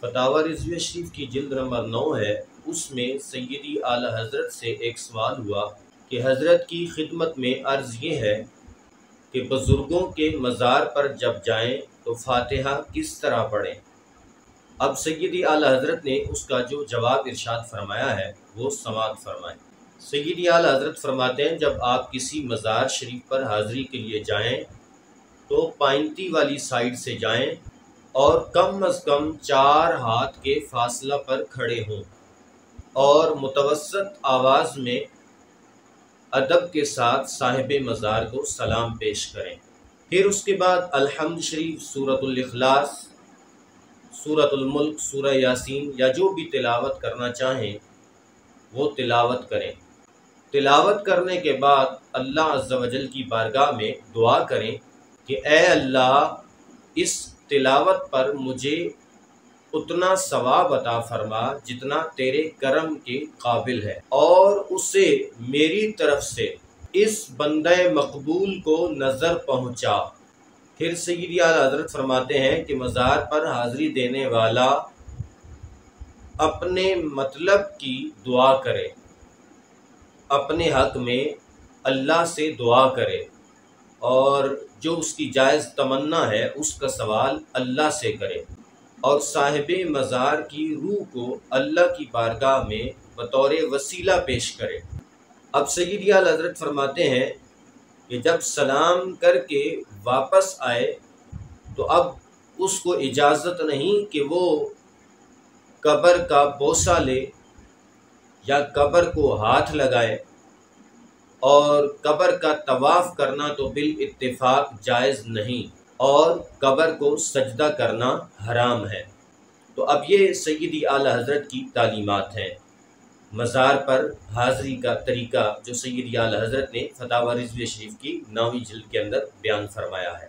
فتاوی رضویہ شریف کی جلد نمبر 9 ہے، اس میں سیدی اعلیٰ حضرت سے ایک سوال ہوا کہ حضرت کی خدمت میں عرض یہ ہے کہ بزرگوں کے مزار پر جب جائیں تو فاتحہ کس طرح پڑھیں؟ اب سیدی اعلیٰ حضرت نے اس کا جو جواب ارشاد فرمایا ہے وہ سماعت فرمائیں۔ سیدی اعلیٰ حضرت فرماتے ہیں جب آپ کسی مزار شریف پر حاضری کے لیے جائیں تو پائنتی والی سائیڈ سے جائیں اور کم از کم 4 ہاتھ کے فاصلہ پر کھڑے ہوں اور متوسط آواز میں ادب کے ساتھ صاحب مزار کو سلام پیش کریں۔ پھر اس کے بعد الحمد شریف، سورۃ الاخلاص، سورۃ الملک، سورہ یاسین یا جو بھی تلاوت کرنا چاہیں وہ تلاوت کریں۔ تلاوت کرنے کے بعد اللہ عز و جل کی بارگاہ میں دعا کریں کہ اے اللہ اس تلاوت پر مجھے اتنا ثواب عطا فرما جتنا تیرے کرم کے قابل ہے، اور اسے میری طرف سے اس بندہ مقبول کو نظر پہنچا۔ پھر سیدی اعلیٰ حضرت فرماتے ہیں کہ مزار پر حاضری دینے والا اپنے مطلب کی دعا کرے، اپنے حق میں اللہ سے دعا کرے، اور جو اس کی جائز تمنا ہے اس کا سوال اللہ سے کرے، اور صاحب مزار کی روح کو اللہ کی بارگاہ میں بطور وسیلہ پیش کرے۔ اب سیدی اعلیٰ حضرت فرماتے ہیں کہ جب سلام کر کے واپس آئے تو اب اس کو اجازت نہیں کہ وہ قبر کا بوسہ لے یا قبر کو ہاتھ لگائے، اور قبر کا طواف کرنا تو بالاتفاق جائز نہیں، اور قبر کو سجدہ کرنا حرام ہے۔ تو اب یہ سیدی اعلیٰ حضرت کی تعلیمات ہیں مزار پر حاضری کا طریقہ، جو سیدی اعلیٰ حضرت نے فتاوی رضویہ شریف کی 9ویں جلد کے اندر بیان فرمایا ہے۔